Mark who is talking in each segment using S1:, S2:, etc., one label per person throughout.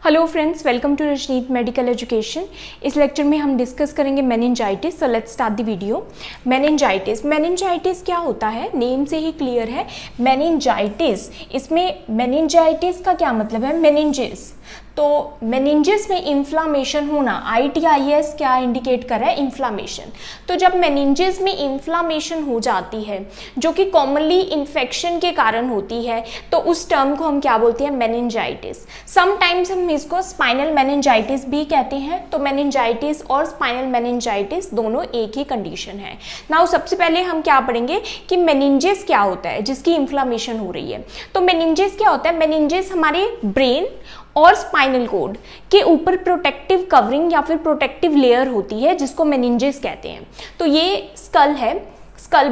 S1: Hello friends, welcome to Rajneet medical education. इस lecture में हम डिस्कस करेंगे meningitis. So let's start the video. Meningitis क्या होता है? नेम से ही क्लियर है। मेनिंजाइटिस, इसमें मेनिंजाइटिस का क्या मतलब है? मेनिंजेस, तो मेनिंजेस में इन्फ्लामेशन होना, ITIS क्या इंडिकेट कर रहा है? इन्फ्लामेशन। तो जब मेनिंजेस में इन्फ्लामेशन हो जाती है जो कि कॉमनली इन्फेक्शन के कारण होती है, तो उस टर्म को हम क्या बोलते हैं? मेनिंजाइटिस। समटाइम्स हम इसको स्पाइनल मेनिंजाइटिस भी कहते हैं। तो मेनिंजाइटिस और स्पाइनल मेनिंजाइटिस दोनों एक ही कंडीशन है। नाउ सबसे पहले हम क्या पढ़ेंगे कि मेनिंजेस क्या होता है जिसकी इन्फ्लामेशन हो रही है। तो मेनिंजेस क्या होता है? मेनिंजेस हमारे ब्रेन और स्पाइनल कोड के ऊपर प्रोटेक्टिव कवरिंग या फिर प्रोटेक्टिव लेयर होती है जिसको मेनिंजेस कहते हैं। तो ये स्कल है, स्कल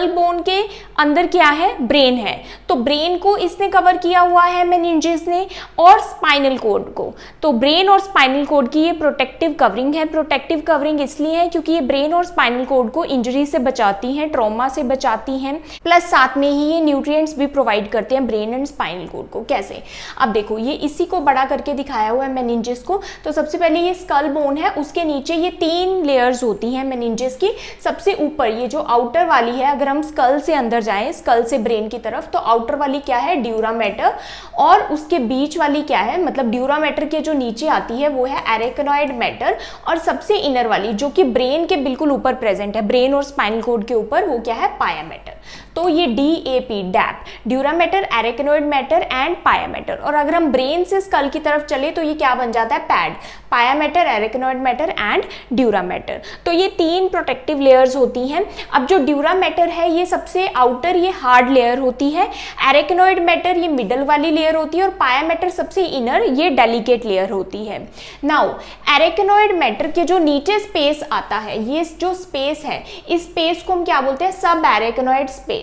S1: बोन के अंदर क्या है? ब्रेन है। तो ब्रेन को इसने कवर किया हुआ है मेनिंजेस ने, और स्पाइनल कोड को। तो ब्रेन और स्पाइनल कोड की ये प्रोटेक्टिव कवरिंग है। प्रोटेक्टिव कवरिंग इसलिए है क्योंकि ये ब्रेन और स्पाइनल कोड को इंजरी से बचाती हैं, ट्रॉमा से बचाती हैं, प्लस साथ में ही ये न्यूट्रिएंट्स भी प्रोवाइड करते हैं ब्रेन एंड स्पाइनल कोड को। कैसे? अब देखो, ये इसी को बड़ा करके दिखाया हुआ है मेनिंजेस को। तो सबसे पहले ये स्कल बोन है, उसके नीचे ये 3 लेयर्स होती हैं मेनिंजेस की। सबसे ऊपर ये जो आउटर वाली है, अगर हम स्कल से अंदर जाएं, स्कल से ब्रेन की तरफ, तो आउटर वाली क्या है? Dura mater. और उसके बीच वाली क्या है? मतलब ड्यूरा मैटर के जो नीचे आती है वो है एरेकनॉइड मैटर। और सबसे इनर वाली जो कि ब्रेन के बिल्कुल ऊपर प्रेजेंट है, ब्रेन और स्पाइनल कोड के ऊपर, वो क्या है? पाया मैटर। तो ये DAP, DAP, dura matter, arachnoid matter and pia matter. और अगर हम ब्रेन से स्कल की तरफ चले तो ये क्या बन जाता है? PAD, pia matter, arachnoid matter and dura matter. तो ये 3 प्रोटेक्टिव लेयर्स होती हैं। अब जो ड्यूरा मैटर है ये सबसे आउटर, ये हार्ड लेयर होती है। एरेकनॉइड मैटर ये मिडल वाली लेयर होती है, और पाया मैटर सबसे इनर, ये डेलिकेट लेयर होती है। नाउ एरेकनॉइड मैटर के जो नीचे स्पेस आता है, ये जो स्पेस है, इस स्पेस को हम क्या बोलते हैं? सब एरेकनॉइड स्पेस।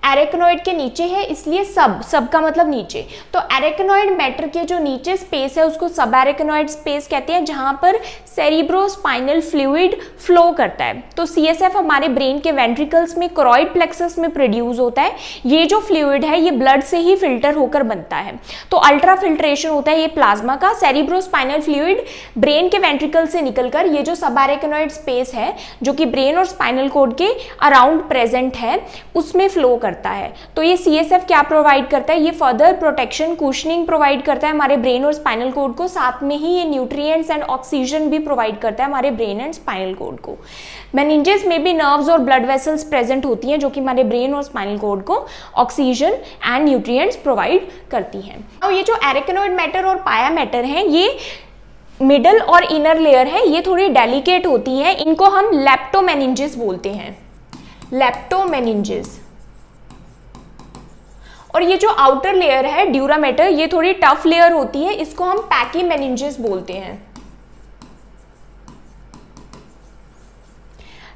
S1: एरेकनॉइड के नीचे है इसलिए सब का मतलब नीचे। तो एरेकनॉइड मैटर के जो नीचे स्पेस है उसको सब एरेकनॉइड स्पेस कहते हैं, जहां पर सेरिब्रोस्पाइनल फ्लूइड फ्लो करता है। तो CSF हमारे ब्रेन के वेंट्रिकल्स में, कोरॉइड प्लेक्सस में प्रोड्यूस होता है। ये जो फ्लूइड है ये ब्लड से ही फिल्टर होकर बनता है। तो अल्ट्रा फिल्ट्रेशन होता है ये प्लाज्मा का। सेरिब्रोस्पाइनल फ्लूइड ब्रेन के वेंट्रिकल से निकलकर ये जो सब एरेकनॉइड स्पेस है जो कि ब्रेन और स्पाइनल कोड के अराउंड प्रेजेंट है, उसमें फ्लो करता है। तो ये CSF क्या प्रोवाइड करता है? ये फर्दर प्रोटेक्शन, कुशनिंग प्रोवाइड करता है हमारे ब्रेन और स्पाइनल कोड को। साथ में ही ये न्यूट्रिएंट्स एंड ऑक्सीजन भी प्रोवाइड करता है हमारे ब्रेन एंड स्पाइनल कोड को। मेनिंजेस में भी नर्व्स और ब्लड वेसल्स प्रेजेंट होती हैं जो कि हमारे ब्रेन और स्पाइनल कोड को ऑक्सीजन एंड न्यूट्रिएंट्स प्रोवाइड करती हैं। और ये जो एरेकनॉइड मैटर और पाया मैटर हैं, ये मिडल और इनर लेयर है, ये थोड़ी डेलिकेट होती है। इनको हम लेप्टोमेनिंजेस बोलते हैं, लेप्टोमेनिंजेस। और ये जो आउटर लेयर है ड्यूरा मैटर, ये थोड़ी टफ लेयर होती है, इसको हम पैकीमेनिंजेस बोलते हैं।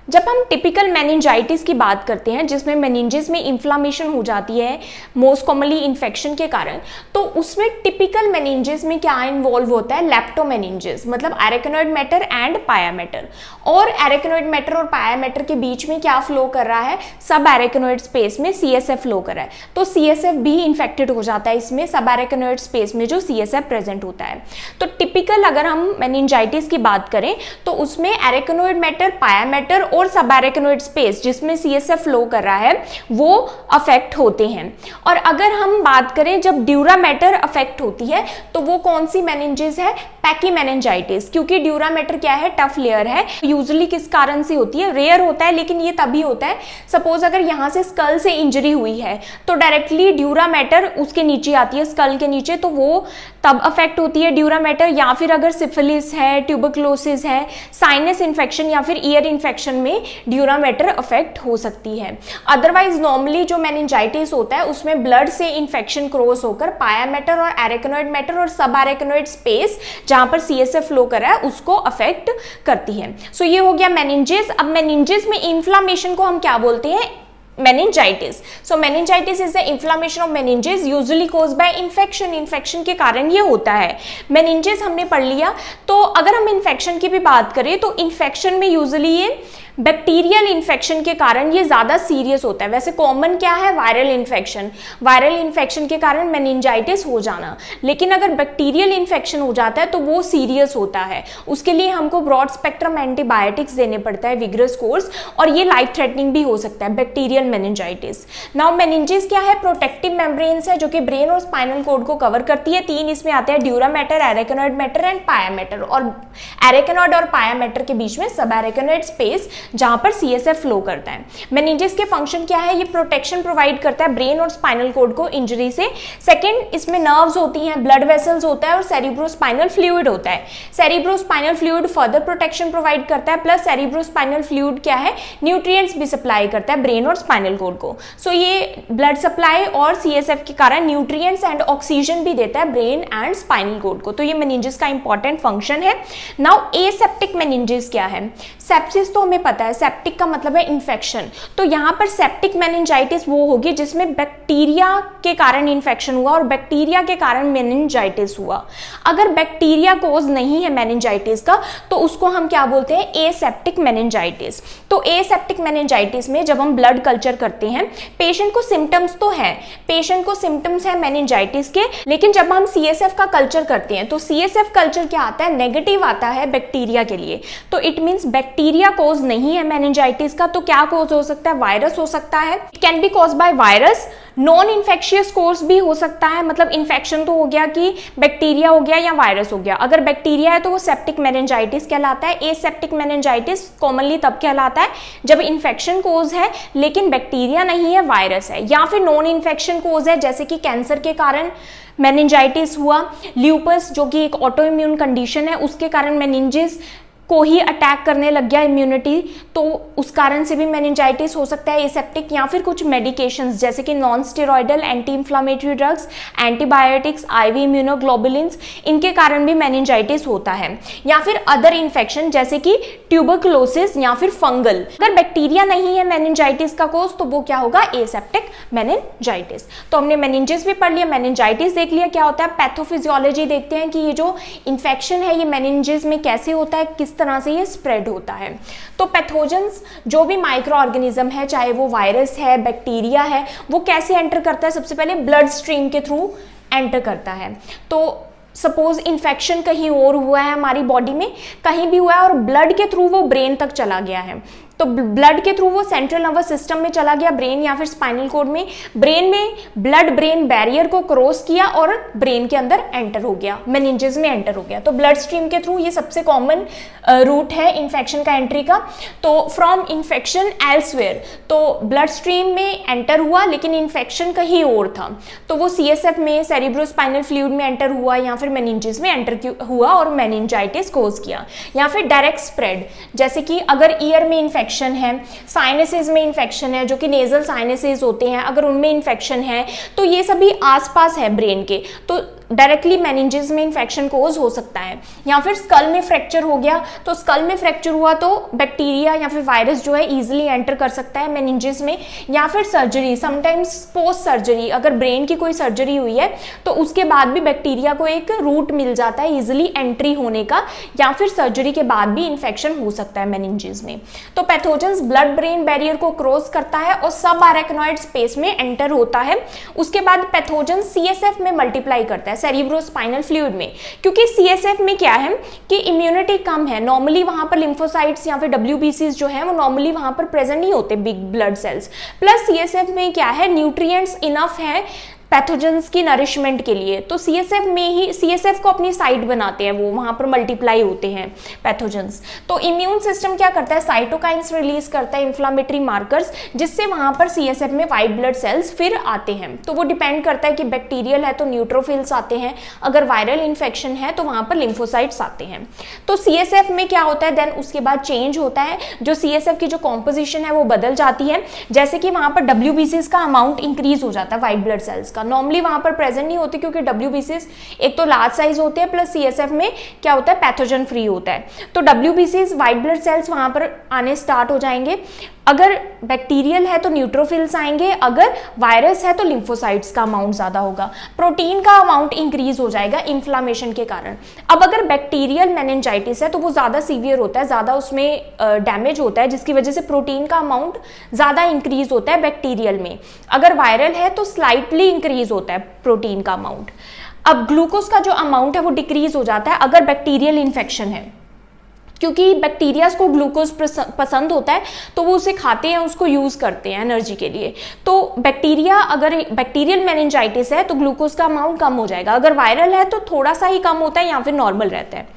S1: जब हम टिपिकल मेनिंजाइटिस की बात करते हैं जिसमें मेनिंजेस में इन्फ्लामेशन हो जाती है मोस्ट कॉमनली इन्फेक्शन के कारण, तो उसमें टिपिकल मेनिंजेस में क्या इन्वॉल्व होता है? लेप्टोमेनिंजेस, मतलब एरेकनॉइड मैटर एंड पाया मैटर। और एरेकनॉइड मैटर और पाया मैटर के बीच में क्या फ्लो कर रहा है? सब एरेकनॉइड स्पेस में CSF फ्लो कर रहा है। तो CSF भी इन्फेक्टेड हो जाता है इसमें, सब एरेकनॉइड स्पेस में जो CSF प्रेजेंट होता है। तो टिपिकल अगर हम मेनिंजाइटिस की बात करें तो उसमें एरेकनॉइड मैटर, पाया मैटर और सब एरेकनॉइड स्पेस जिसमें CSF फ्लो कर रहा है वो अफेक्ट होते हैं। और अगर हम बात करें जब ड्यूरा मैटर अफेक्ट होती है तो वो कौन सी मेनिंजेस है? पैकीमेनिंजाइटिस, क्योंकि ड्यूरा मैटर क्या है? टफ लेयर है। यूजुअली किस कारण से होती है? रेयर होता है, लेकिन ये तभी होता है, सपोज अगर यहाँ से स्कल से इंजरी हुई है तो डायरेक्टली ड्यूरा मैटर उसके नीचे आती है, स्कल के नीचे, तो वो तब अफेक्ट होती है ड्यूरा मैटर। या फिर अगर सिफिलिस है, ट्यूबरक्लोसिस है, साइनस इन्फेक्शन या फिर ईयर इन्फेक्शन में ड्यूरा मैटर अफेक्ट हो सकती है। अदरवाइज नॉर्मली जो मेनिंजाइटिस होता है उसमें ब्लड से इन्फेक्शन क्रॉस होकर पाया मैटर और एरेकनॉइड मैटर और सब एरेकनॉइड स्पेस जहां पर CSF फ्लो कर रहा है उसको अफेक्ट करती है। सो ये हो गया मेनिंजेस। अब मेनिंजेस में इन्फ्लामेशन को हम क्या बोलते हैं? meningitis. So meningitis is the inflammation of meninges usually caused by infection. Infection के कारण ये होता है। meninges हमने पढ़ लिया। तो अगर हम इन्फेक्शन की भी बात करें तो इन्फेक्शन में यूजुअली ये बैक्टीरियल इन्फेक्शन के कारण ये ज़्यादा सीरियस होता है। वैसे कॉमन क्या है, वायरल इन्फेक्शन, वायरल इन्फेक्शन के कारण मेनिंजाइटिस हो जाना, लेकिन अगर बैक्टीरियल इन्फेक्शन हो जाता है तो वो सीरियस होता है। उसके लिए हमको ब्रॉड स्पेक्ट्रम एंटीबायोटिक्स देने पड़ता है, विग्रस कोर्स, और ये लाइफ थ्रेटनिंग भी हो सकता है, बैक्टीरियल मेनिंजाइटिस। नाउ मेनिंजेस क्या है, प्रोटेक्टिव मेम्ब्रेन्स है जो कि ब्रेन और स्पाइनल कोड को कवर करती है। 3 इसमें आते हैं, dura mater, एरेकेनॉइड matter and pia matter, और एरेकेनॉइड और पाया मैटर के बीच में सब एरेकेनॉइड स्पेस जहां पर CSF फ्लो करता है। मेनिंजेस के फंक्शन क्या है, ये प्रोटेक्शन प्रोवाइड करता है ब्रेन और स्पाइनल कोड को इंजरी से। सेकंड, इसमें नर्व्स होती हैं, ब्लड वेसल्स होता है और सेरिब्रोस्पाइनल फ्लूइड होता है। Cerebrospinal fluid further protection provide करता है, प्लस सेरिब्रोस्पाइनल फ्लूइड क्या है, न्यूट्रिएंट्स भी सप्लाई करता है ब्रेन और स्पाइनल कोड को। सो ये ब्लड सप्लाई और CSF के कारण न्यूट्रिएंट्स एंड ऑक्सीजन भी देता है ब्रेन एंड स्पाइनल कोड को। तो ये मेनिंजेस का इंपॉर्टेंट फंक्शन है। नाउ एसेप्टिक मेनिंजेस क्या है, सेप्सिस तो हमें पता है, सेप्टिक का मतलब है इन्फेक्शन। तो यहाँ पर सेप्टिक मेनिंजाइटिस वो होगी जिसमें बैक्टीरिया के कारण इन्फेक्शन हुआ और बैक्टीरिया के कारण मेनिंजाइटिस हुआ। अगर बैक्टीरिया कोज नहीं है मेनिंजाइटिस का तो उसको हम क्या बोलते हैं, एसेप्टिक मेनिंजाइटिस। तो एसेप्टिक मेनिंजाइटिस में जब हम ब्लड कल्चर करते हैं, पेशेंट को सिम्टम्स तो है, पेशेंट को सिम्टम्स है मेनिंजाइटिस के, लेकिन जब हम CSF का कल्चर करते हैं तो CSF कल्चर क्या आता है, नेगेटिव आता है बैक्टीरिया के लिए। तो इट मीन्स बैक्टीरिया कोज नहीं है मेनिंजाइटिस का, तो क्या कोज हो सकता है, वायरस हो सकता है। It can be cause by virus. Non infectious course भी हो सकता है, मतलब इन्फेक्शन तो हो गया कि बैक्टीरिया हो गया या वायरस हो गया। अगर बैक्टीरिया है तो वो सेप्टिक मेनिंजाइटिस कहलाता है। एसेप्टिक मेनिंजाइटिस कॉमनली तब कहलाता है जब इन्फेक्शन कोज है लेकिन बैक्टीरिया नहीं है, वायरस है, या फिर नॉन इन्फेक्शन कोज है, जैसे कि कैंसर के कारण मेनिंजाइटिस हुआ, ल्यूपस जो कि एक ऑटो इम्यून कंडीशन है उसके कारण मेनिंजेस को ही अटैक करने लग गया इम्यूनिटी, तो उस कारण से भी मेनिंजाइटिस हो सकता है एसेप्टिक। या फिर कुछ मेडिकेशंस जैसे कि non steroidal anti inflammatory drugs, antibiotics, IV immunoglobulins, इनके कारण भी मेनिंजाइटिस होता है। या फिर अदर इन्फेक्शन जैसे कि ट्यूबरकुलोसिस या फिर फंगल। अगर बैक्टीरिया नहीं है मेनिंजाइटिस का कोज तो वो क्या होगा, एसेप्टिक मेनिंजाइटिस। तो हमने मेनिंजेस भी पढ़ लिया, मेनिंजाइटिस देख लिया क्या होता है। पैथोफिजियोलॉजी देखते हैं कि ये जो इन्फेक्शन है ये मेनिंजेस में कैसे होता है, किस तरह से ये स्प्रेड होता है। तो पैथोजेंस जो भी माइक्रो ऑर्गेनिज्म है, चाहे वो वायरस है, बैक्टीरिया है, वो कैसे एंटर करता है, सबसे पहले ब्लड स्ट्रीम के थ्रू एंटर करता है। तो सपोज इन्फेक्शन कहीं और हुआ है हमारी बॉडी में, कहीं भी हुआ है और ब्लड के थ्रू वो ब्रेन तक चला गया है, तो ब्लड के थ्रू वो सेंट्रल नर्वस सिस्टम में चला गया, ब्रेन या फिर स्पाइनल कोड में, ब्रेन में ब्लड ब्रेन बैरियर को क्रॉस किया और ब्रेन के अंदर एंटर हो गया, मेनिंजेस में एंटर हो गया। तो ब्लड स्ट्रीम के थ्रू ये सबसे कॉमन रूट है इन्फेक्शन का एंट्री का। तो फ्रॉम इन्फेक्शन एल्सवेयर, तो ब्लड स्ट्रीम में एंटर हुआ लेकिन इन्फेक्शन कहीं और था, तो वो CSF में, सेरिब्रोस्पाइनल फ्लूइड में एंटर हुआ या फिर मेनिंजेस में एंटर हुआ और मेनिंजाइटिस कोज किया। या फिर डायरेक्ट स्प्रेड, जैसे कि अगर ईयर में इन्फेक्शन है, साइनसेस में इन्फेक्शन है जो कि नेजल साइनसेस होते हैं, अगर उनमें इन्फेक्शन है तो ये सभी आसपास है ब्रेन के, तो डायरेक्टली मेनिंजेस में इन्फेक्शन कोज हो सकता है। या फिर स्कल में फ्रैक्चर हो गया, तो स्कल में फ्रैक्चर हुआ तो बैक्टीरिया या फिर वायरस जो है इजीली एंटर कर सकता है मेनिंजेस में। या फिर सर्जरी, समटाइम्स पोस्ट सर्जरी, अगर ब्रेन की कोई सर्जरी हुई है तो उसके बाद भी बैक्टीरिया को एक रूट मिल जाता है इजीली एंट्री होने का, या फिर सर्जरी के बाद भी इन्फेक्शन हो सकता है मेनिंजेस में। तो पैथोजेंस ब्लड ब्रेन बैरियर को क्रॉस करता है और सब एरेक्नॉइड स्पेस में एंटर होता है। उसके बाद पैथोजेंस CSF में मल्टीप्लाई करता है, सेरिब्रोस्पाइनल फ्लूइड में, क्योंकि CSF में क्या है कि इम्यूनिटी कम है, नॉर्मली वहां पर लिम्फोसाइट्स या फिर WBCs जो है वो नॉर्मली वहां पर प्रेजेंट नहीं होते, big blood cells, plus CSF में क्या है, न्यूट्रिएंट्स इनफ है पैथोजेंस की नरिशमेंट के लिए, तो CSF में ही, CSF को अपनी साइट बनाते हैं, वो वहां पर मल्टीप्लाई होते हैं पैथोजेंस। तो इम्यून सिस्टम क्या करता है, साइटोकाइंस रिलीज करता है, इन्फ्लामेटरी मार्कर्स, जिससे वहां पर CSF में व्हाइट ब्लड सेल्स फिर आते हैं। तो वो डिपेंड करता है कि बैक्टीरियल है तो न्यूट्रोफिल्स आते हैं, अगर वायरल इन्फेक्शन है तो वहां पर लिम्फोसाइट्स आते हैं। तो CSF में क्या होता है, देन उसके बाद चेंज होता है, जो CSF की जो कॉम्पोजिशन है वो बदल जाती है, जैसे कि वहां पर WBCs का अमाउंट इंक्रीज हो जाता है व्हाइट ब्लड सेल्स का, नॉर्मली वहां पर प्रेजेंट नहीं होती क्योंकि WBCs एक तो लार्ज साइज होते हैं, प्लस CSF में क्या होता है, पैथोजन फ्री होता है। तो WBCs व्हाइट ब्लड सेल्स वहां पर आने स्टार्ट हो जाएंगे, अगर बैक्टीरियल है तो न्यूट्रोफिल्स आएंगे, अगर वायरस है तो लिम्फोसाइट्स का अमाउंट ज़्यादा होगा, प्रोटीन का अमाउंट इंक्रीज हो जाएगा इन्फ्लामेशन के कारण। अब अगर बैक्टीरियल मेनिंजाइटिस है तो वो ज़्यादा सीवियर होता है, ज़्यादा उसमें डैमेज होता है, जिसकी वजह से प्रोटीन का अमाउंट ज़्यादा इंक्रीज होता है बैक्टीरियल में। अगर वायरल है तो स्लाइटली इंक्रीज होता है प्रोटीन का अमाउंट। अब ग्लूकोज का जो अमाउंट है वो डिक्रीज हो जाता है अगर बैक्टीरियल इन्फेक्शन है, क्योंकि बैक्टीरियाज को ग्लूकोज पसंद होता है तो वो उसे खाते हैं, उसको यूज़ करते हैं एनर्जी के लिए। तो बैक्टीरिया, अगर बैक्टीरियल मेनिंजाइटिस है तो ग्लूकोज का अमाउंट कम हो जाएगा, अगर वायरल है तो थोड़ा सा ही कम होता है या फिर नॉर्मल रहता है।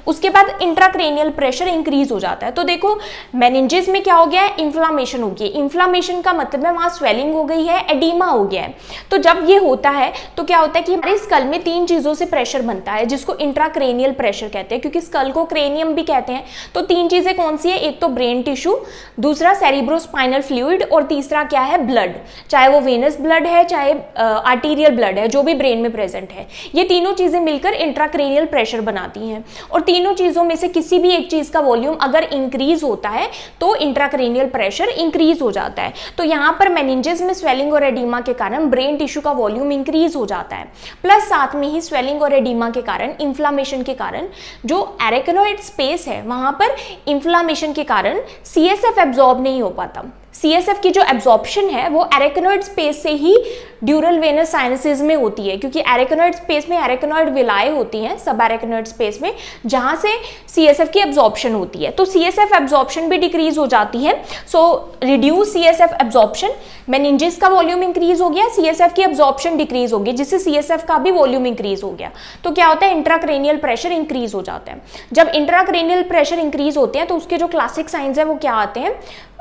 S1: उसके बाद इंट्राक्रेनियल प्रेशर इंक्रीज हो जाता है। तो देखो मेनिंजेस में क्या हो गया है, इन्फ्लामेशन हो गई। इन्फ्लामेशन का मतलब है वहाँ स्वेलिंग हो गई है, एडीमा हो गया है। तो जब ये होता है तो क्या होता है कि हमारे स्कल में 3 चीज़ों से प्रेशर बनता है, जिसको इंट्राक्रेनियल प्रेशर कहते हैं, क्योंकि स्कल को क्रेनियम भी कहते हैं। तो 3 चीजें कौन सी है, एक तो ब्रेन टिश्यू, दूसरा सेरिब्रोस्पाइनल फ्लूइड और तीसरा क्या है, ब्लड। चाहे वो वेनस ब्लड है चाहे आर्टीरियल ब्लड है, जो भी ब्रेन में प्रेजेंट है, ये तीनों चीजें मिलकर इंट्राक्रेनियल प्रेशर बनाती हैं। और तीनों चीजों में से किसी भी एक चीज का वॉल्यूम अगर इंक्रीज होता है तो इंट्राक्रेनियल प्रेशर इंक्रीज हो जाता है। तो यहाँ पर मेनिंजेस में स्वेलिंग और एडीमा के कारण ब्रेन टिश्यू का वॉल्यूम इंक्रीज हो जाता है, प्लस साथ में ही स्वेलिंग और एडीमा के कारण, इन्फ्लामेशन के कारण जो एरेक्नोइड स्पेस है वहां पर इन्फ्लामेशन के कारण CSF एब्जॉर्ब नहीं हो पाता। CSF की जो एब्जॉर्प्शन है वो एरेक्नोइड स्पेस से ही ड्यूरल वेनस साइनसेस में होती है, क्योंकि एरेक्नोइड स्पेस में एरेक्नोइड विलाए होती हैं, सब एरेक्नोइड स्पेस में, जहां से CSF की एब्जॉर्प्शन होती है। तो CSF एब्जॉर्प्शन भी डिक्रीज हो जाती है। सो रिड्यूस CSF एब्जॉर्प्शन, मेनिंजेस का वॉल्यूम इंक्रीज हो गया, CSF की एब्जॉर्प्शन डिक्रीज हो गई, जिससे CSF का भी वॉल्यूम इंक्रीज हो गया। तो क्या होता है, इंट्राक्रेनियल प्रेशर इंक्रीज हो जाता है। जब इंट्राक्रेनियल प्रेशर इंक्रीज होते हैं तो उसके जो क्लासिक साइंस है वो क्या आते हैं,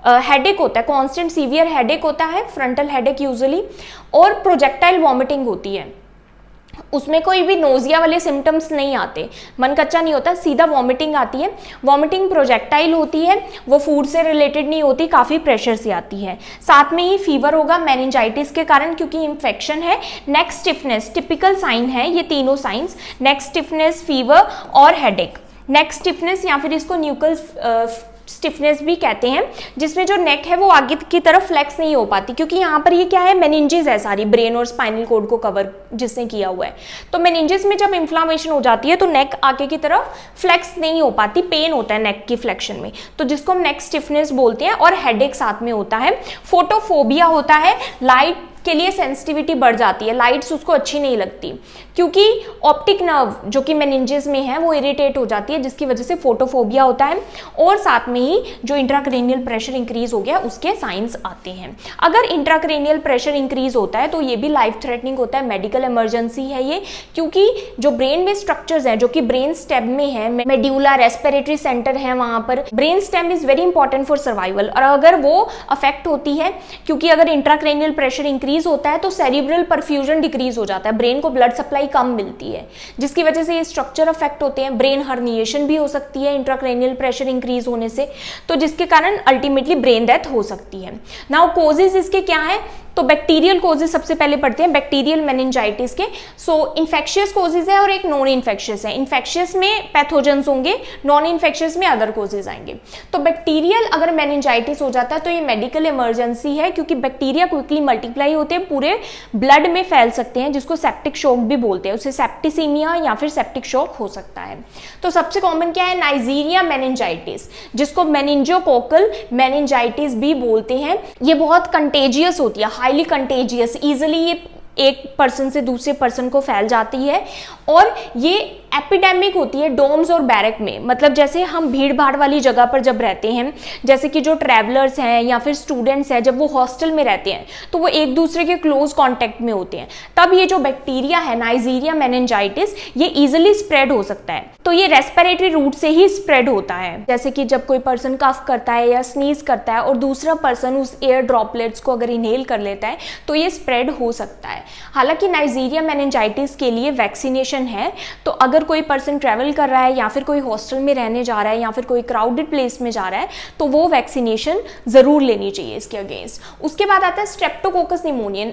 S1: हेडेक होता है, कांस्टेंट सीवियर हेडेक होता है, फ्रंटल हेडेक यूजुअली, और प्रोजेक्टाइल वॉमिटिंग होती है। उसमें कोई भी नोजिया वाले सिम्टम्स नहीं आते, मन कच्चा नहीं होता, सीधा वॉमिटिंग आती है। वॉमिटिंग प्रोजेक्टाइल होती है, वो फूड से रिलेटेड नहीं होती, काफ़ी प्रेशर से आती है। साथ में ही फीवर होगा मेनिंजाइटिस के कारण, क्योंकि इन्फेक्शन है। नेक स्टिफनेस टिपिकल साइन है, ये तीनों साइंस, नेक स्टिफनेस, फीवर और हेडेक। नेक स्टिफनेस या फिर इसको न्यूकल स्टिफनेस भी कहते हैं, जिसमें जो नेक है वो आगे की तरफ फ्लेक्स नहीं हो पाती, क्योंकि यहाँ पर ये क्या है, मेनिंजेस है सारी, ब्रेन और स्पाइनल कोड को कवर जिसने किया हुआ है। तो मेनिंजेस में जब इन्फ्लामेशन हो जाती है तो नेक आगे की तरफ फ्लेक्स नहीं हो पाती, पेन होता है नेक की फ्लेक्शन में, तो जिसको हम नेक स्टिफनेस बोलते हैं। और हेडेक साथ में होता है। फोटोफोबिया होता है, लाइट के लिए सेंसिटिविटी बढ़ जाती है, लाइट्स उसको अच्छी नहीं लगती, क्योंकि ऑप्टिक नर्व जो कि मेनिंजेस में है वो इरिटेट हो जाती है, जिसकी वजह से फोटोफोबिया होता है। और साथ में ही जो इंट्राक्रेनियल प्रेशर इंक्रीज हो गया उसके साइंस आते हैं। अगर इंट्राक्रेनियल प्रेशर इंक्रीज होता है तो ये भी लाइफ थ्रेटनिंग होता है, मेडिकल इमरजेंसी है ये, क्योंकि जो ब्रेन में स्ट्रक्चर्स हैं जो कि ब्रेन स्टेम में है, मेड्यूला, रेस्पिरेटरी सेंटर है, वहां पर brain stem is very important for survival, और अगर वो अफेक्ट होती है, क्योंकि अगर इंट्राक्रेनियल प्रेशर इंक्रीज होता है तो सेरिब्रल परफ्यूजन डिक्रीज हो जाता है, ब्रेन को ब्लड सप्लाई कम मिलती है, जिसकी वजह से ये स्ट्रक्चर अफेक्ट होते हैं। ब्रेन हर्निएशन भी हो सकती है इंट्राक्रेनियल प्रेशर इंक्रीज होने से, तो जिसके कारण अल्टीमेटली ब्रेन डेथ हो सकती है। नाउ कोजेस इसके क्या है, तो बैक्टीरियल कोजेस सबसे पहले पढ़ते हैं, बैक्टीरियल मेनिंजाइटिस के। सो इन्फेक्शियस कोजेस है और एक नॉन इन्फेक्शियस है। इन्फेक्शियस में पैथोजेंस होंगे, नॉन इन्फेक्शियस में अदर कोजेस आएंगे। तो बैक्टीरियल अगर मेनिंजाइटिस हो जाता है तो ये मेडिकल इमरजेंसी है, क्योंकि बैक्टीरिया क्विकली मल्टीप्लाई होते हैं, पूरे ब्लड में फैल सकते हैं, जिसको सेप्टिक शॉक भी बोलते हैं, उसे सेप्टिसीमिया या फिर सेप्टिक शॉक हो सकता है। तो सबसे कॉमन क्या है, नाइजीरिया मेनिंजाइटिस, जिसको मेनिंजोकोकल मेनिंजाइटिस भी बोलते हैं। ये बहुत कंटेजियस होती है, हाईली कंटेजियस, इजिली ये एक पर्सन से दूसरे पर्सन को फैल जाती है, और ये एपिडेमिक होती है डोम्स और बैरक में। मतलब जैसे हम भीड़ भाड़ वाली जगह पर जब रहते हैं, जैसे कि जो ट्रैवलर्स हैं या फिर स्टूडेंट्स हैं, जब वो हॉस्टल में रहते हैं तो वो एक दूसरे के क्लोज कांटेक्ट में होते हैं, तब ये जो बैक्टीरिया है नाइजीरिया मेनिंजाइटिस, ये इजिली स्प्रेड हो सकता है। तो ये रेस्पिरेटरी रूट से ही स्प्रेड होता है, जैसे कि जब कोई पर्सन कफ करता है या स्नीज करता है और दूसरा पर्सन उस एयर ड्रॉपलेट्स को अगर इनहेल कर लेता है तो ये स्प्रेड हो सकता है। हालांकि नाइजीरिया मेनिंजाइटिस के लिए वैक्सीनेशन है, तो अगर कोई पर्सन ट्रैवल कर रहा है या फिर कोई हॉस्टल में रहने जा रहा है या फिर कोई क्राउडेड प्लेस में जा रहा है तो वो वैक्सीनेशन जरूर लेनी चाहिए इसके अगेंस्ट। उसके बाद आता है स्ट्रेप्टोकोकस निमोनिया।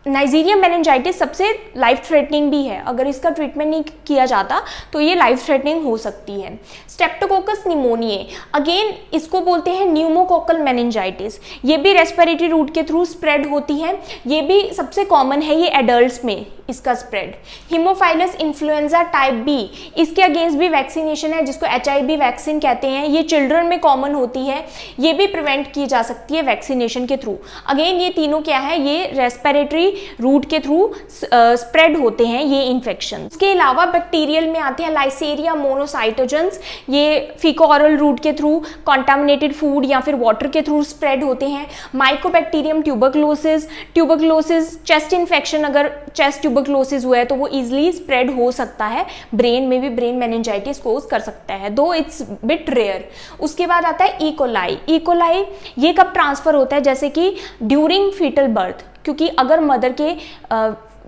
S1: नाइजीरिया मेनिंजाइटिस सबसे लाइफ थ्रेटनिंग भी है, अगर इसका ट्रीटमेंट नहीं किया जाता तो ये लाइफ थ्रेटनिंग हो सकती है। स्ट्रेप्टोकोकस निमोनियाe, अगेन इसको बोलते हैं न्यूमोकोकल मेनिंजाइटिस, ये भी रेस्पिरेटरी रूट के थ्रू स्प्रेड होती है, ये भी सबसे कॉमन है, ये एडल्ट्स में इसका spread. Haemophilus influenza type B, इसके अगेंस्ट भी वैक्सीनेशन है जिसको HIV वैक्सीन कहते हैं, ये चिल्ड्रन में कॉमन होती है, ये भी प्रिवेंट की जा सकती है वैक्सीनेशन के थ्रू। अगेन ये तीनों क्या है, ये रेस्पिरेटरी रूट के थ्रू स्प्रेड होते हैं ये इन्फेक्शन। इसके अलावा बैक्टीरियल में आते हैं लाइसेरिया मोनोसाइटोजेंस, ये फीको ओरल रूट के थ्रू, कॉन्टामिनेटेड फूड या फिर वाटर के थ्रू स्प्रेड होते हैं। माइकोबैक्टीरियम ट्यूबरक्लोसिस, चेस्ट इन्फेक्शन, अगर चेस्ट ट्यूबरक्लोसिस हुआ है तो वो इजीली स्प्रेड हो सकता है, ब्रेन में भी ब्रेन मेनिंजाइटिस कोज कर सकता है, दो इट्स बिट रेयर। उसके बाद आता है इकोलाई। इकोलाई ये कब ट्रांसफर होता है, जैसे कि ड्यूरिंग फीटल बर्थ, क्योंकि अगर मदर के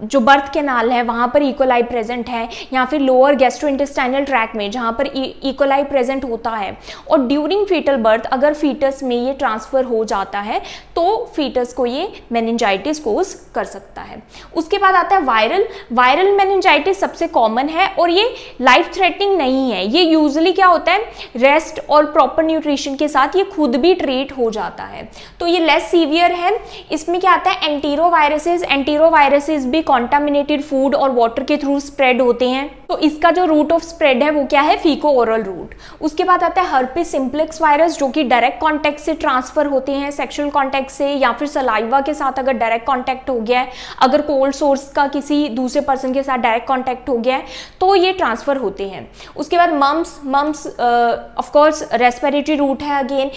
S1: जो बर्थ कैनाल है वहाँ पर इकोलाई प्रेजेंट है, या फिर लोअर गैस्ट्रोइंटेस्टाइनल ट्रैक में जहाँ पर इकोलाई प्रेजेंट होता है, और ड्यूरिंग फीटल बर्थ अगर फीटस में ये ट्रांसफ़र हो जाता है तो फीटस को ये मेनिंजाइटिस कोज कर सकता है। उसके बाद आता है वायरल मेनिंजाइटिस सबसे कॉमन है और ये लाइफ थ्रेटनिंग नहीं है, ये यूजुअली क्या होता है, रेस्ट और प्रॉपर न्यूट्रिशन के साथ ये खुद भी ट्रीट हो जाता है, तो ये लेस सीवियर है। इसमें क्या आता है, एंटीरोवायरसेस भी कॉन्टामिनेटेड फूड और वाटर के थ्रू स्प्रेड होते हैं, तो इसका जो रूट ऑफ स्प्रेड है वो क्या है, फीको ओरल रूट। उसके बाद आता है हर्पिस सिम्प्लेक्स वायरस, जो कि डायरेक्ट कांटेक्ट से ट्रांसफर होते हैं, सेक्सुअल कांटेक्ट से या फिर सलाइवा के साथ अगर डायरेक्ट कांटेक्ट हो गया है, अगर कोल्ड सोर्स का किसी दूसरे पर्सन के साथ डायरेक्ट कांटेक्ट हो गया है तो ये ट्रांसफर होते हैं। उसके बाद mumps of course respiratory route है अगेन।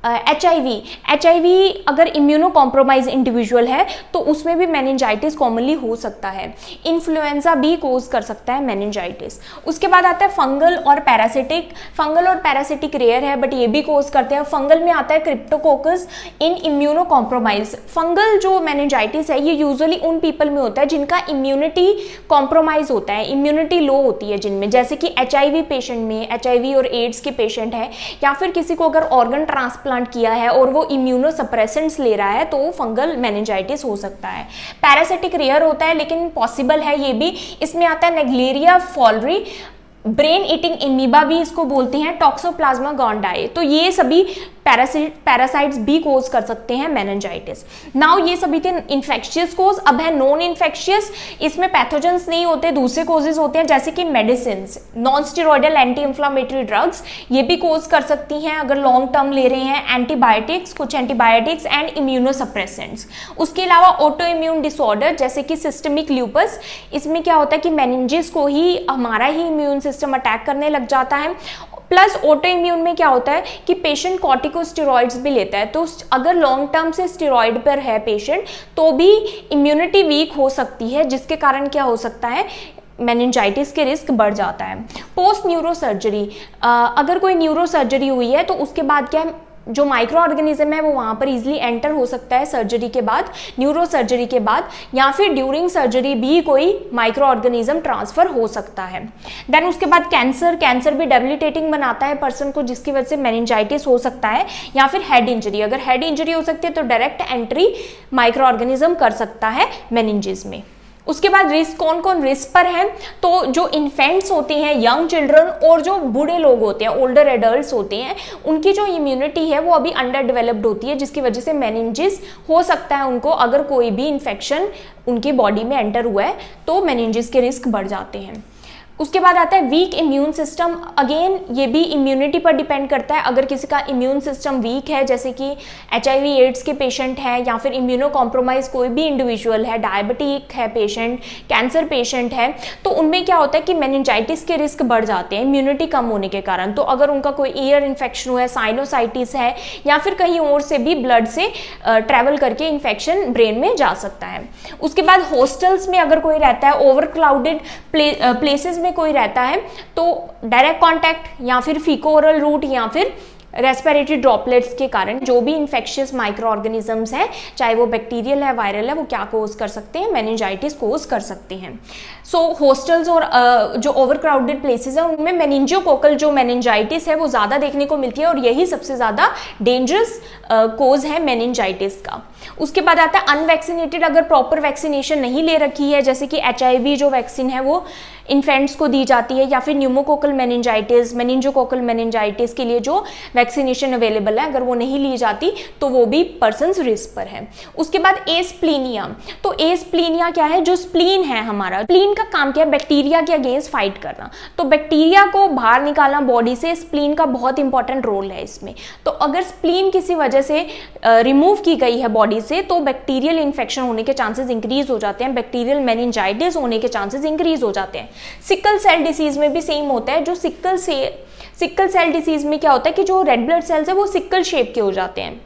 S1: HIV अगर इम्यूनो कॉम्प्रोमाइज इंडिविजुअल है तो उसमें भी मेनिंजाइटिस कॉमनली हो सकता है। इन्फ्लुएंजा भी कोज कर सकता है मेनिंजाइटिस। उसके बाद आता है फंगल और पैरासिटिक रेयर है बट ये भी कोज करते हैं। फंगल में आता है क्रिप्टोकोकस इन इम्यूनो कॉम्प्रोमाइज। फंगल जो मेनिंजाइटिस है ये यूजुअली उन पीपल में होता है जिनका इम्यूनिटी कॉम्प्रोमाइज होता है, इम्यूनिटी लो होती है जिनमें, जैसे कि HIV पेशेंट में, HIV और एड्स के पेशेंट है, या फिर किसी को अगर ऑर्गन ट्रांसप्लांट किया है और वो इम्यूनो सप्रेसेंट्स ले रहा है तो फंगल मेनिंजाइटिस हो सकता है। पैरासिटिक रेयर होता है लेकिन पॉसिबल है ये भी। इसमें आता है नेग्लेरिया फॉलरी, ब्रेन ईटिंग इमीबा भी इसको बोलते हैं, टॉक्सोप्लाज्मा गॉन्डाई, तो ये सभी पैरासाइट्स भी कोज कर सकते हैं मेनिंजाइटिस। नाउ ये सभी थे इन्फेक्शियस कोज। अब है नॉन इन्फेक्शियस, इसमें पैथोजेंस नहीं होते, दूसरे कोजेस होते हैं जैसे कि medicine, non steroidal anti inflammatory drugs, ये भी कोज कर सकती हैं अगर लॉन्ग टर्म ले रहे हैं, कुछ एंटीबायोटिक्स एंड इम्यूनोसप्रेसेंट्स। उसके अलावा ऑटो इम्यून डिसऑर्डर जैसे कि सिस्टमिक ल्यूपस, इसमें क्या होता है कि मेनिंजिस को ही हमारा ही इम्यून सिस्टम अटैक करने लग जाता है। प्लस ऑटो इम्यून में क्या होता है कि पेशेंट कॉर्टिकोस्टेरॉइड्स भी लेता है, तो अगर लॉन्ग टर्म से स्टेरॉइड पर है पेशेंट तो भी इम्यूनिटी वीक हो सकती है, जिसके कारण क्या हो सकता है, मेनिंजाइटिस के रिस्क बढ़ जाता है। पोस्ट न्यूरो सर्जरी, अगर कोई न्यूरो सर्जरी हुई है तो उसके बाद क्या है, जो माइक्रो ऑर्गेनिज्म है वो वहाँ पर इजीली एंटर हो सकता है सर्जरी के बाद, न्यूरो सर्जरी के बाद, या फिर ड्यूरिंग सर्जरी भी कोई माइक्रो ऑर्गेनिज्म ट्रांसफर हो सकता है। देन उसके बाद कैंसर भी डेबिलिटेटिंग बनाता है पर्सन को, जिसकी वजह से मेनिंजाइटिस हो सकता है, या फिर हेड इंजरी, अगर हेड इंजरी हो सकती है तो डायरेक्ट एंट्री माइक्रो ऑर्गेनिज्म कर सकता है मेनिंजिस में। उसके बाद रिस्क, कौन कौन रिस्क पर हैं, तो जो इन्फेंट्स होते हैं, यंग चिल्ड्रन, और जो बूढ़े लोग होते हैं, ओल्डर एडल्ट्स होते हैं, उनकी जो इम्यूनिटी है वो अभी अंडर डेवलप्ड होती है, जिसकी वजह से मेनिंजिस हो सकता है उनको, अगर कोई भी इन्फेक्शन उनकी बॉडी में एंटर हुआ है तो मेनिंजिस के रिस्क बढ़ जाते हैं। उसके बाद आता है वीक इम्यून सिस्टम, अगेन ये भी इम्यूनिटी पर डिपेंड करता है। अगर किसी का इम्यून सिस्टम वीक है, जैसे कि HIV एड्स के पेशेंट है, या फिर इम्यूनो कॉम्प्रोमाइज कोई भी इंडिविजुअल है, डायबिटिक है पेशेंट, कैंसर पेशेंट है, तो उनमें क्या होता है कि मेनिंजाइटिस के रिस्क बढ़ जाते हैं इम्यूनिटी कम होने के कारण। तो अगर उनका कोई ईयर इन्फेक्शन हुआ है, साइनोसाइटिस है, या फिर कहीं और से भी ब्लड से ट्रैवल करके इन्फेक्शन ब्रेन में जा सकता है। उसके बाद हॉस्टल्स में अगर कोई रहता है, ओवर क्राउडेड प्लेसेस में कोई रहता है, तो डायरेक्ट कांटेक्ट या फिर फीको ओरल रूट या फिर रेस्पिरेटरी ड्रॉपलेट्स के कारण जो भी इन्फेक्शियस माइक्रो ऑर्गेनिजम्स हैं, चाहे वो बैक्टीरियल है, वायरल है, वो क्या कोज कर सकते हैं, मेनिंजाइटिस कोज कर सकते हैं। सो हॉस्टल्स और जो ओवर क्राउडेड प्लेसेस हैं उनमें मेनिंजियोकोकल जो मेनिंजाइटिस है वो ज़्यादा देखने को मिलती है, और यही सबसे ज़्यादा डेंजरस कोज है मेनिंजाइटिस का। उसके बाद आता है अनवैक्सीनेटेड, अगर प्रॉपर वैक्सीनेशन नहीं ले रखी है, जैसे कि HIV जो वैक्सीन है वो इन्फेंट्स को दी जाती है, या फिर न्यूमोकोकल मेनिंजाइटिस, मेनिंजोकोकल मेनिंजाइटिस के लिए जो वैक्सीनेशन अवेलेबल है अगर वो नहीं ली जाती तो वो भी पर्सन्स रिस्क पर है। उसके बाद एस्प्लीनिया, तो एस्प्लीनिया क्या है, जो स्प्लीन है हमारा, स्प्लीन का काम क्या है, बैक्टीरिया के अगेंस्ट फाइट करना, तो बैक्टीरिया को बाहर निकालना बॉडी से, स्प्लीन का बहुत इंपॉर्टेंट रोल है इसमें। तो अगर स्प्लीन किसी वजह से रिमूव की गई है बॉडी से तो बैक्टीरियल इन्फेक्शन होने के चांसेस इंक्रीज हो जाते हैं, बैक्टीरियल मेनिंजाइटिस होने के चांसेस इंक्रीज हो जाते हैं। सिकल सेल डिसीज में भी सेम होता है, जो सिकल सेल डिसीज में क्या होता है कि जो रेड ब्लड सेल्स है वो सिकल शेप के हो जाते हैं।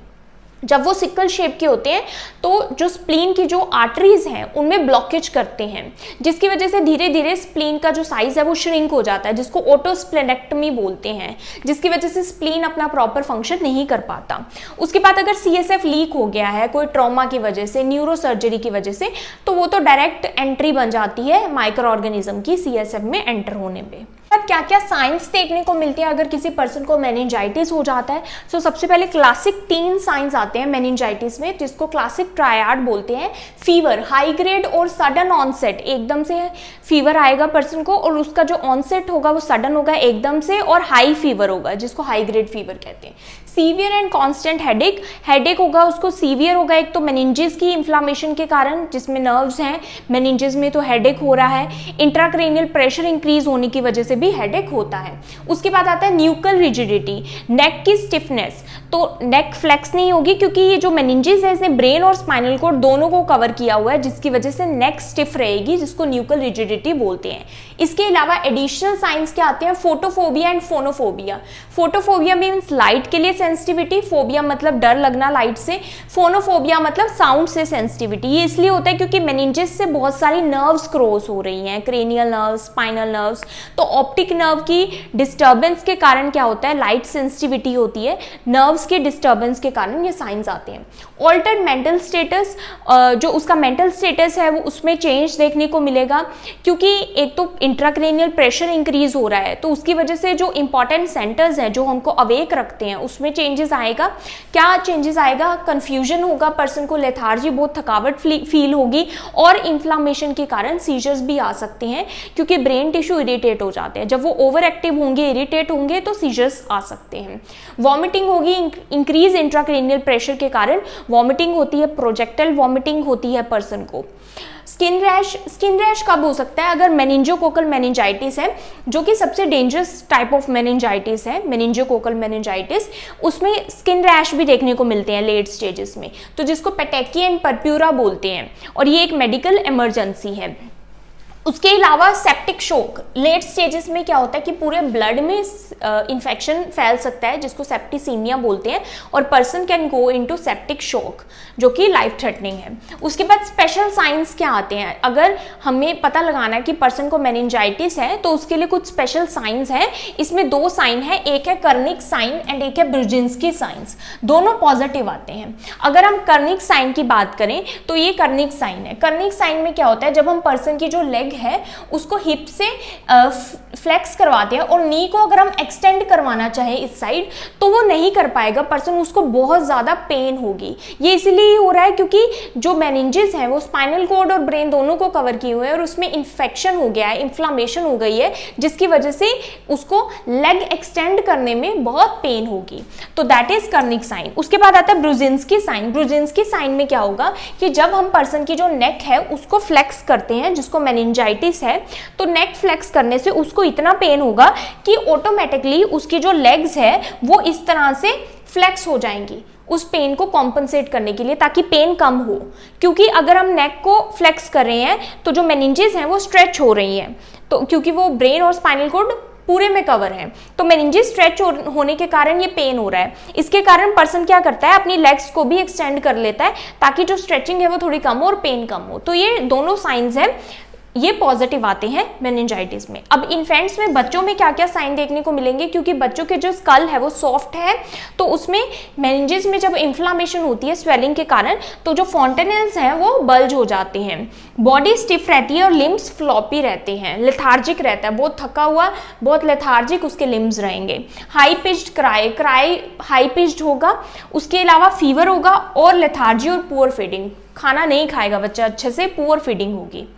S1: जब वो सिकल शेप के होते हैं तो जो स्प्लीन की जो आर्टरीज हैं उनमें ब्लॉकेज करते हैं, जिसकी वजह से धीरे धीरे स्प्लीन का जो साइज है वो श्रिंक हो जाता है, जिसको ऑटोस्प्लेनेक्टमी बोलते हैं, जिसकी वजह से स्प्लीन अपना प्रॉपर फंक्शन नहीं कर पाता। उसके बाद अगर CSF लीक हो गया है कोई ट्रॉमा की वजह से, न्यूरो सर्जरी की वजह से, तो वो तो डायरेक्ट एंट्री बन जाती है माइक्रो ऑर्गेनिज्म की CSF में एंटर होने पे। क्या क्या साइंस देखने को मिलते हैं अगर किसी पर्सन को मेनिंजाइटिस हो जाता है। सो सबसे पहले क्लासिक 3 साइंस आते हैं मेनिंजाइटिस में, जिसको क्लासिक ट्रायड बोलते हैं। फीवर, हाई ग्रेड और सडन ऑनसेट, एकदम से फीवर आएगा पर्सन को और उसका जो ऑनसेट होगा वो सडन होगा एकदम से, और हाई फीवर होगा जिसको हाई ग्रेड फीवर कहते हैं। सीवियर एंड कांस्टेंट हेडेक होगा, उसको सीवियर होगा एक तो मेनिंजेस की इन्फ्लामेशन के कारण, जिसमें नर्व्स हैं मेनिंजेस में, तो हेडेक हो रहा है। इंट्राक्रेनियल प्रेशर इंक्रीज होने की वजह से भी हेडेक होता है। उसके बाद आता है न्यूकल रिजिडिटी, नेक की स्टिफनेस, तो नेक फ्लेक्स नहीं होगी क्योंकि ये जो मेनिंजेस है इसने ब्रेन और स्पाइनल कोड दोनों को कवर किया हुआ है, जिसकी वजह से नेक स्टिफ रहेगी, जिसको न्यूकल रिजिडिटी बोलते हैं। इसके अलावा एडिशनल साइंस क्या आते हैं, photophobia and phonophobia. Photophobia means light के लिए सेंसिटिविटी, फोबिया मतलब डर लगना लाइट से, फोनोफोबिया मतलब साउंड से सेंसिटिविटी। ये इसलिए होता है क्योंकि मेनिंजेस से बहुत सारी नर्व्स क्रॉस हो रही हैं, क्रेनियल नर्व्स, स्पाइनल नर्व्स, तो ऑप्टिक नर्व की डिस्टर्बेंस के कारण क्या होता है, लाइट सेंसिटिविटी होती है, नर्व्स के डिस्टर्बेंस के कारण ये साइंस आते हैं। ऑल्टर्ड मेंटल स्टेटस, जो उसका मेंटल स्टेटस है वो उसमें चेंज देखने को मिलेगा, क्योंकि एक तो इंट्राक्रेनियल प्रेशर इंक्रीज हो रहा है, तो उसकी वजह से जो इंपॉर्टेंट सेंटर्स हैं जो हमको अवेक रखते हैं उसमें चेंजेस आएगा। क्या चेंजेस आएगा, कंफ्यूजन होगा पर्सन को, लेथार्जी, बहुत थकावट फील होगी, और इन्फ्लामेशन के कारण सीजर्स भी आ सकते हैं क्योंकि ब्रेन टिश्यू इरिटेट हो जाते हैं। जब वो ओवर एक्टिव होंगे, इरिटेट होंगे तो सीजर्स आ सकते हैं। वॉमिटिंग होगी, इंक्रीज इंट्राक्रेनियल प्रेशर के कारण वॉमिटिंग होती है, प्रोजेक्टाइल वॉमिटिंग होती है पर्सन को। स्किन रैश कब हो सकता है, अगर मेनिंजोकोकल मेनिंजाइटिस है, जो कि सबसे डेंजरस टाइप ऑफ मेनिंजाइटिस है, मेनिंजोकोकल मेनिंजाइटिस, उसमें स्किन रैश भी देखने को मिलते हैं लेट स्टेजेस में, तो जिसको पेटेकी एंड परप्यूरा बोलते हैं, और ये एक मेडिकल इमरजेंसी है। उसके अलावा सेप्टिक शॉक, लेट स्टेजेस में क्या होता है कि पूरे ब्लड में इन्फेक्शन फैल सकता है, जिसको सेप्टिसीमिया बोलते हैं, और person can go into septic shock, जो कि लाइफ थ्रेटनिंग है। उसके बाद स्पेशल साइंस क्या आते हैं, अगर हमें पता लगाना है कि पर्सन को मेनिंजाइटिस है तो उसके लिए कुछ स्पेशल साइंस हैं। इसमें 2 साइन है, एक है कर्निक साइन एंड एक है ब्रुजिन्स्की साइंस, दोनों पॉजिटिव आते हैं। अगर हम कर्निक साइन की बात करें तो ये कर्निक साइन है। कर्निक साइन में क्या होता है, जब हम पर्सन की जो लेग है उसको हिप से फ्लेक्स करवाते हैं, और नी को अगर हम एक्सटेंड करवाना चाहे इस साइड तो वो नहीं कर पाएगा पर्सन, उसको बहुत ज्यादा पेन होगी। ये इसलिए हो रहा है क्योंकि जो मेनिंजेस है वो स्पाइनल कॉर्ड और ब्रेन दोनों को कवर किए हुए हैं, और उसमें इन्फेक्शन हो गया है, इन्फ्लामेशन हो गई है, जिसकी वजह से उसको लेग एक्सटेंड करने में बहुत पेन होगी, तो दैट इज कर्निक साइन। उसके बाद आता है ब्रुजिन्स्की साइन। ब्रुजिन्स्की साइन में क्या होगा कि जब हम पर्सन की जो नेक है उसको फ्लेक्स करते हैं, जिसको मेनिंजाइटिस है, तो नेक फ्लेक्स करने से उसको इतना पेन होगा कि ऑटोमेटिकली उसकी जो लेग्स है वो इस तरह से फ्लेक्स हो जाएंगी उस पेन को कॉम्पनसेट करने के लिए, ताकि पेन कम हो, क्योंकि अगर हम नेक को फ्लेक्स कर रहे हैं तो जो मेनिंजेस हैं वो स्ट्रेच हो रही हैं, तो क्योंकि वो ब्रेन और स्पाइनल कॉर्ड पूरे में कवर है, तो मेनिंजेस स्ट्रेच होने के कारण ये पेन हो रहा है। इसके कारण पर्सन क्या करता है, अपनी लेग्स को भी एक्सटेंड कर लेता है ताकि जो स्ट्रेचिंग है वो थोड़ी कम हो और पेन कम हो। तो ये दोनों साइंस हैं ये पॉजिटिव आते हैं मेनिंजाइटिस में। अब इन्फेंट्स में, बच्चों में क्या क्या साइन देखने को मिलेंगे, क्योंकि बच्चों के जो स्कल है वो सॉफ्ट है, तो उसमें मेनिंजेस में जब इन्फ्लामेशन होती है स्वेलिंग के कारण, तो जो फॉन्टेनल्स हैं वो बल्ज हो जाते हैं। बॉडी स्टिफ रहती है और लिम्स फ्लॉपी रहते हैं, लेथार्जिक रहता है, बहुत थका हुआ, बहुत लेथार्जिक उसके लिम्स रहेंगे। High pitched cry high pitched होगा, उसके अलावा फीवर होगा और लेथार्जी और पुअर फीडिंग, खाना नहीं खाएगा बच्चा अच्छे से, पुअर फीडिंग होगी।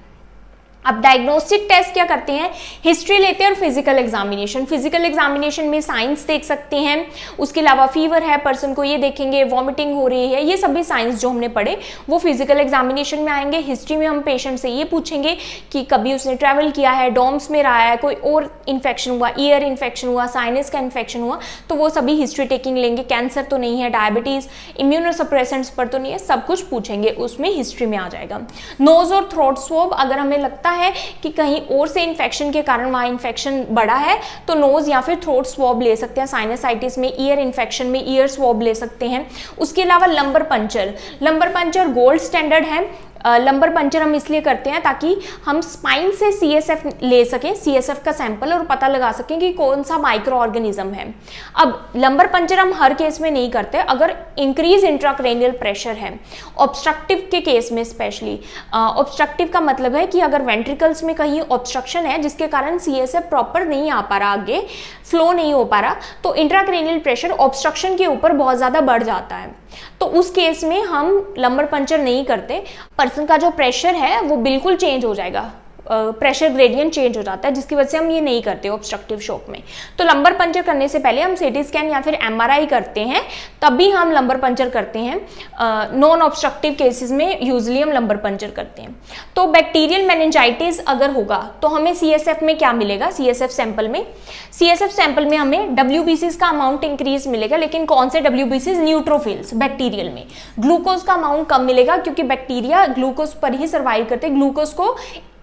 S1: अब डायग्नोस्टिक टेस्ट क्या करते हैं, हिस्ट्री लेते हैं और फिजिकल एग्जामिनेशन। फिजिकल एग्जामिनेशन में साइंस देख सकते हैं, उसके अलावा फीवर है पर्सन को ये देखेंगे, वॉमिटिंग हो रही है, ये सभी साइंस जो हमने पढ़े वो फिजिकल एग्जामिनेशन में आएंगे। हिस्ट्री में हम पेशेंट से ये पूछेंगे कि कभी उसने ट्रैवल किया है, डॉर्म्स में रहा है, कोई और इन्फेक्शन हुआ, ईयर इन्फेक्शन हुआ, साइनस का इन्फेक्शन हुआ, तो वो सभी हिस्ट्री टेकिंग लेंगे। कैंसर तो नहीं है, डायबिटीज, इम्यूनोसप्रेसेंट्स पर तो नहीं है, सब कुछ पूछेंगे, उसमें हिस्ट्री में आ जाएगा। नोज और थ्रोट स्वैब, अगर हमें लगता है कि कहीं और से इन्फेक्शन के कारण वहाँ इन्फेक्शन बढ़ा है तो नोज या फिर थ्रोट स्वैब ले सकते हैं। साइनसाइटिस में, ईयर इन्फेक्शन में ईयर स्वैब ले सकते हैं। उसके अलावा लंबर पंचर गोल्ड स्टैंडर्ड है। लंबर पंचर हम इसलिए करते हैं ताकि हम स्पाइन से CSF ले सकें, CSF का सैंपल, और पता लगा सकें कि कौन सा माइक्रो ऑर्गेनिज्म है। अब लंबर पंचर हम हर केस में नहीं करते, अगर इंक्रीज इंट्राक्रेनियल प्रेशर है, ऑब्स्ट्रक्टिव के केस में स्पेशली। ऑब्स्ट्रक्टिव का मतलब है कि अगर वेंट्रिकल्स में कहीं ऑब्स्ट्रक्शन है जिसके कारण CSF प्रॉपर नहीं आ पा रहा, आगे फ्लो नहीं हो पा रहा, तो इंट्राक्रेनियल प्रेशर ऑब्स्ट्रक्शन के ऊपर बहुत ज़्यादा बढ़ जाता है, तो उस केस में हम लंबर पंचर नहीं करते। पर्सन का जो प्रेशर है वो बिल्कुल चेंज हो जाएगा, प्रेशर ग्रेडियंट चेंज हो जाता है, जिसकी वजह से हम ये नहीं करते ऑब्स्ट्रक्टिव शॉक में। तो लंबर पंचर करने से पहले हम CT स्कैन या फिर MRI करते हैं, तभी हम लंबर पंचर करते हैं। नॉन ऑब्स्ट्रक्टिव केसेस में यूजली हम लंबर पंचर करते हैं। तो बैक्टीरियल मेनिंजाइटिस अगर होगा तो हमें CSF में क्या मिलेगा, CSF सैंपल में हमें WBCs का अमाउंट इंक्रीज मिलेगा, लेकिन कौन से WBCs, न्यूट्रोफिल्स। बैक्टीरियल में ग्लूकोज का अमाउंट कम मिलेगा, क्योंकि बैक्टीरिया ग्लूकोज पर ही सर्वाइव करते हैं, ग्लूकोज को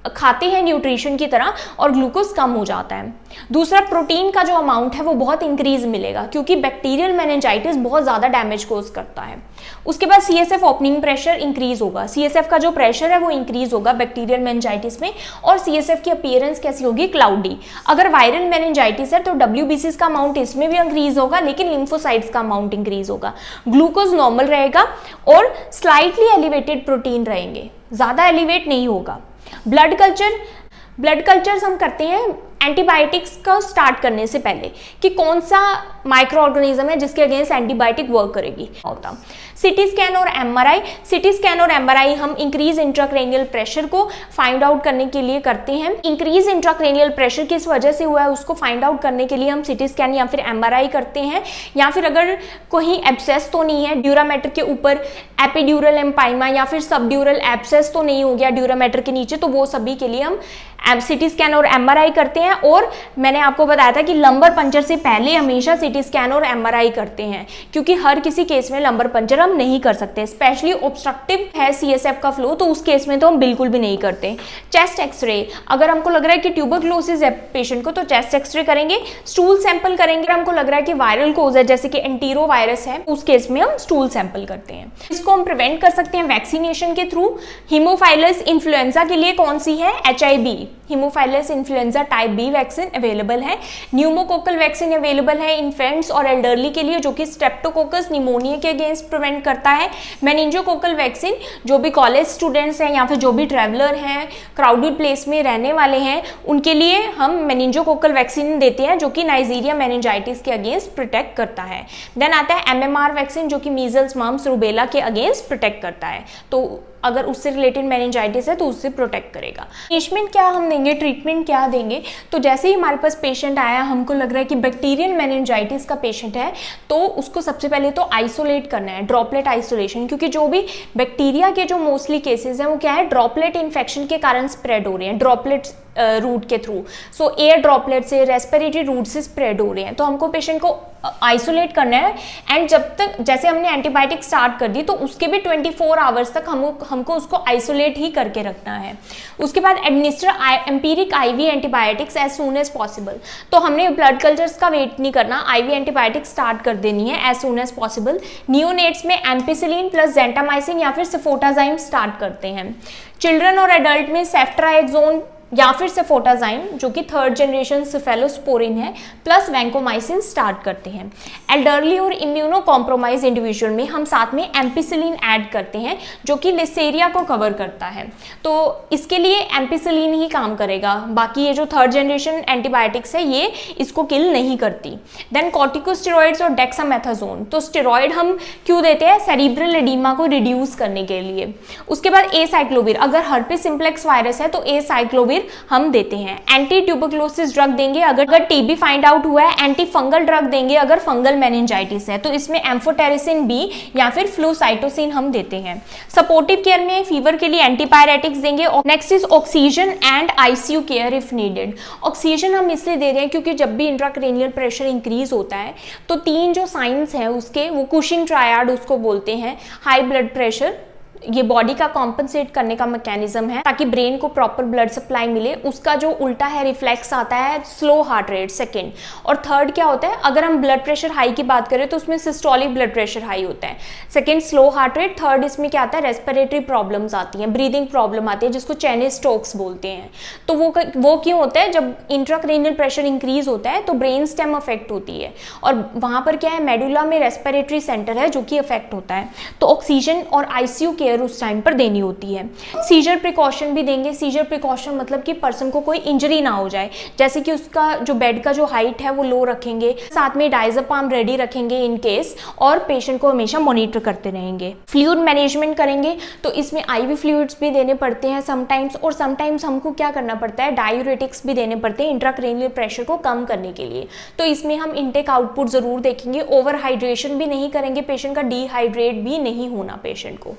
S1: खाते हैं न्यूट्रिशन की तरह, और ग्लूकोज कम हो जाता है। दूसरा, प्रोटीन का जो अमाउंट है वो बहुत इंक्रीज मिलेगा, क्योंकि बैक्टीरियल मेनिंजाइटिस बहुत ज़्यादा डैमेज कोज करता है। उसके बाद CSF ओपनिंग प्रेशर इंक्रीज होगा, CSF का जो प्रेशर है वो इंक्रीज होगा बैक्टीरियल मेनिंजाइटिस में। और CSF की अपीयरेंस कैसी होगी, क्लाउडी। अगर वायरल मेनिंजाइटिस है तो WBCs का अमाउंट इसमें भी इंक्रीज होगा, लेकिन लिम्फोसाइट्स का अमाउंट इंक्रीज होगा। ग्लूकोज नॉर्मल रहेगा और स्लाइटली एलिवेटेड प्रोटीन रहेंगे, ज़्यादा एलिवेट नहीं होगा। ब्लड कल्चर्स हम करते हैं एंटीबायोटिक्स का स्टार्ट करने से पहले, कि कौन सा माइक्रो ऑर्गेनिज्म है जिसके अगेंस्ट एंटीबायोटिक वर्क करेगी। होता CT स्कैन और MRI हम इंक्रीज इंट्राक्रेनियल प्रेशर को फाइंड आउट करने के लिए करते हैं। इंक्रीज इंट्राक्रेनियल प्रेशर किस वजह से हुआ है उसको फाइंड आउट करने के लिए हम CT स्कैन या फिर MRI करते हैं। या फिर अगर कोई एब्सेस तो नहीं है ड्यूरामेटर के ऊपर, एपिड्यूरल एम्पाइमा या फिर सबड्यूरल एब्सेस तो नहीं हो गया ड्यूरामेटर के नीचे, तो वो सभी के लिए हम CT स्कैन और MRI करते हैं। और मैंने आपको बताया था कि लंबर पंचर से पहले हमेशा CT स्कैन और MRI करते हैं, क्योंकि हर किसी केस में लंबर पंचर हम नहीं कर सकते, स्पेशली ऑब्स्ट्रक्टिव है CSF का फ्लो, तो उस केस में तो हम बिल्कुल भी नहीं करते। चेस्ट एक्सरे, अगर हमको लग रहा है कि ट्यूबरक्लोसिस है पेशेंट को तो चेस्ट एक्सरे करेंगे। स्टूल सैंपल करेंगे, अगर हमको लग रहा है कि वायरल कोज है जैसे कि एंटीरो वायरस है, उस केस में हम स्टूल सैंपल करते हैं। इसको हम प्रिवेंट कर सकते हैं वैक्सीनेशन के थ्रू। हीमोफाइलस इन्फ्लुएंजा के लिए कौन सी है, HIB, haemophilus influenza type B vaccine available है। न्यूमोकोकल वैक्सीन अवेलेबल है इन्फेंट्स और एल्डरली के लिए, जो कि स्ट्रेप्टोकोकस निमोनिया के अगेंस्ट प्रिवेंट करता है। मेनिंजोकोकल वैक्सीन जो भी कॉलेज स्टूडेंट्स हैं या फिर जो भी ट्रैवलर हैं, क्राउडेड प्लेस में रहने वाले हैं, उनके लिए हम मेनिंजोकोकल वैक्सीन देते हैं, जो कि नाइजीरिया मेनिंजाइटिस के अगेंस्ट प्रोटेक्ट करता है। देन आता है MMR वैक्सीन, जो कि मीजल्स, मम्स, रूबेला के अगेंस्ट प्रोटेक्ट करता है। तो अगर उससे रिलेटेड मेनिंजाइटिस है तो उससे प्रोटेक्ट करेगा। पनिशमेंट क्या हम देंगे, ट्रीटमेंट क्या देंगे, तो जैसे ही हमारे पास पेशेंट आया, हमको लग रहा है कि बैक्टीरियल मेनिंजाइटिस का पेशेंट है, तो उसको सबसे पहले तो आइसोलेट करना है, ड्रॉपलेट आइसोलेशन, क्योंकि जो भी बैक्टीरिया के जो मोस्टली केसेस हैं वो क्या है, ड्रॉपलेट इन्फेक्शन के कारण स्प्रेड हो रहे हैं। ड्रॉपलेट्स रूट के थ्रू, सो एयर ड्रॉपलेट से, रेस्पिरेटरी रूट से स्प्रेड हो रहे हैं, तो हमको पेशेंट को आइसोलेट करना है। एंड जब तक, जैसे हमने एंटीबायोटिक स्टार्ट कर दी तो उसके भी 24 आवर्स तक हमको उसको आइसोलेट ही करके रखना है। उसके बाद administer empiric IV antibiotics as soon as possible, तो हमने ब्लड कल्चर्स का वेट नहीं करना, आईवी एंटीबायोटिक स्टार्ट कर देनी है as soon as possible. Neonates में एम्पिसिलिन प्लस जेंटामाइसिन या फिर सेफोटाजाइम स्टार्ट करते हैं। चिल्ड्रन और एडल्ट में सेफ्ट्राएक्सोन या फिर सेफोटाजाइम जो कि 3rd जनरेशन सेफेलोस्पोरिन है प्लस वैंकोमाइसिन स्टार्ट करते हैं। एल्डरली और इम्यूनो कॉम्प्रोमाइज इंडिविजुअल में हम साथ में एम्पिसिलिन ऐड करते हैं जो कि लिसेरिया को कवर करता है, तो इसके लिए एम्पिसिलिन ही काम करेगा, बाकी ये जो 3rd जनरेशन एंटीबायोटिक्स है ये इसको किल नहीं करती। देन कॉर्टिकोस्टेरॉइड्स और डेक्सामेथाजोन, तो स्टेरॉइड हम क्यों देते हैं, सेरिब्रल एडीमा को रिड्यूस करने के लिए। उसके बाद एसाइक्लोविर, अगर हर्पिस सिम्प्लेक्स वायरस है तो एसाइक्लोविर हम देते हैं। एंटी ट्यूबरकुलोसिस ड्रग देंगे अगर टीबी फाइंड आउट हुआ है, एंटी फंगल ड्रग देंगे अगर फंगल मेनिंजाइटिस है, तो इसमें एम्फोटेरिसिन बी या फिर फ्लूसाइटोसिन हम देते हैं। सपोर्टिव केयर में फीवर के लिए एंटीपायरेटिक्स देंगे। Next is oxygen and ICU care if needed. Oxygen हम इसलिए दे रहे हैं क्योंकि जब भी इंट्राक्रेनियल प्रेशर इंक्रीज होता है तो 3 जो साइंस हैं उसके, वो कुशिंग ट्रायड उसको बोलते हैं। हाई ब्लड प्रेशर, ये बॉडी का कॉम्पनसेट करने का मैकेनिज्म है ताकि ब्रेन को प्रॉपर ब्लड सप्लाई मिले, उसका जो उल्टा है रिफ्लेक्स आता है स्लो हार्ट रेट, सेकंड। और थर्ड क्या होता है, अगर हम ब्लड प्रेशर हाई की बात करें तो उसमें सिस्टोलिक ब्लड प्रेशर हाई होता है, second slow heart rate, third इसमें क्या आता है, रेस्पिरेटरी प्रॉब्लम्स आती हैं, ब्रीदिंग प्रॉब्लम आती है जिसको चेनिस स्टोक्स बोलते हैं। तो वो क्यों होता है, जब इंट्राक्रेनियल प्रेशर इंक्रीज होता है तो ब्रेन स्टेम अफेक्ट होती है और वहां पर क्या है, मेडुला में रेस्पिरेटरी सेंटर है जो कि अफेक्ट होता है, तो ऑक्सीजन और आईसीयू केयर उस टाइम पर देनी होती है। सीजर प्रिकॉशन भी देंगे। सीजर प्रिकॉशन मतलब कि पर्सन को कोई इंजरी ना हो जाए, जैसे कि उसका जो बेड का जो हाइट है वो लो रखेंगे, साथ में डायज़ेपाम रेडी रखेंगे इन केस, और पेशेंट को हमेशा मॉनिटर करते रहेंगे। फ्लूइड मैनेजमेंट करेंगे तो इसमें आईवी फ्लूइड्स भी देने पड़ते हैं समटाइम्स, और समटाइम्स हमको क्या करना पड़ता है, डायूरेटिक्स भी देने पड़ते हैं इंट्राक्रेनियल प्रेशर को कम करने के लिए। तो इसमें हम इनटेक आउटपुट जरूर देखेंगे, ओवर हाइड्रेशन भी नहीं करेंगे पेशेंट का, डिहाइड्रेट भी नहीं होना पेशेंट को।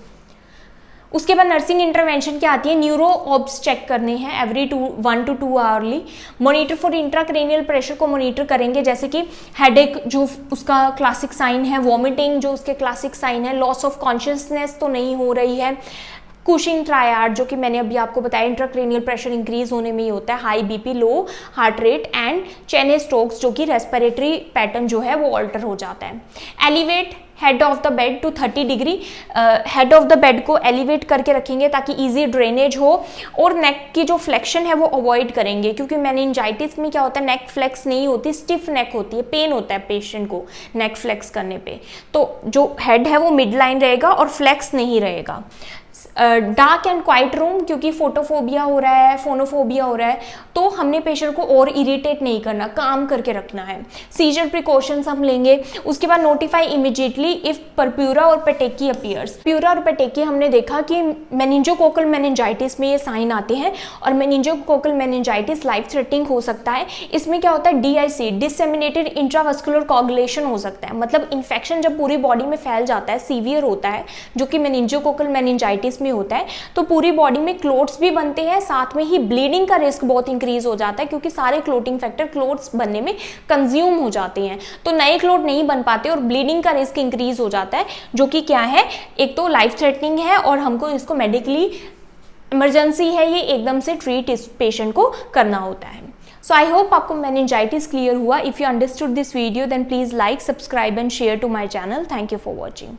S1: उसके बाद नर्सिंग इंटरवेंशन क्या आती है, न्यूरो ऑब्स चेक करने हैं every 1 to 2 hourly. Monitor for intracranial pressure को मॉनिटर करेंगे, जैसे कि हेडेक जो उसका क्लासिक साइन है, वॉमिटिंग जो उसके क्लासिक साइन है, लॉस ऑफ कॉन्शियसनेस तो नहीं हो रही है, कुशिंग ट्रायड जो कि मैंने अभी आपको बताया इंट्राक्रेनियल प्रेशर इंक्रीज होने में ही होता है, high BP, low heart rate, and Cheyne Stokes जो कि रेस्पिरेटरी पैटर्न जो है वो ऑल्टर हो जाता है। Elevate head of the bed to 30 degree, head of the bed को एलिवेट करके रखेंगे ताकि इजी ड्रेनेज हो, और नेक की जो फ्लेक्शन है वो अवॉइड करेंगे, क्योंकि मेनिंजाइटिस में क्या होता है, नेक फ्लेक्स नहीं होती, स्टिफ नेक होती है, पेन होता है पेशेंट को नेक फ्लेक्स करने पे, तो जो हेड है वो मिड लाइन रहेगा और फ्लेक्स नहीं रहेगा। डार्क एंड क्वाइट रूम, क्योंकि फोटोफोबिया हो रहा है, फोनोफोबिया हो रहा है, तो हमने पेशेंट को और इरिटेट नहीं करना, काम करके रखना है। सीजर प्रिकॉशंस हम लेंगे। उसके बाद नोटिफाई इमीडिएटली इफ परप्यूरा और पेटेकी अपीयर्स। प्यूरा और पेटेकी हमने देखा कि मेनिंजोकोकल मेनिंजाइटिस में ये साइन आते हैं, और मेनिंजोकोकल मेनिंजाइटिस लाइफ थ्रेटनिंग हो सकता है। इसमें क्या होता है, DIC डिसेमिनेटेड इंट्रावास्कुलर कोगुलेशन हो सकता है, मतलब इन्फेक्शन जब पूरी बॉडी में फैल जाता है, सीवियर होता है, जो कि मेनिंजोकोकल मेनिंजाइटिस में होता है, तो पूरी बॉडी में क्लोट्स भी बनते हैं, साथ में ही ब्लीडिंग का रिस्क बहुत इंक्रीज हो जाता है, क्योंकि सारे क्लोटिंग फैक्टर क्लोट्स बनने में कंज्यूम हो जाते हैं, तो नए क्लोट नहीं बन पाते और ब्लीडिंग का रिस्क इंक्रीज हो जाता है, जो कि क्या है, एक तो लाइफ थ्रेटनिंग है और हमको इसको मेडिकली इमरजेंसी है, ये एकदम से ट्रीट इस पेशेंट को करना होता है। सो आई होप आपको मेनिंजाइटिस क्लियर हुआ। If you understood this video then please like, subscribe and share to my channel. Thank you for watching.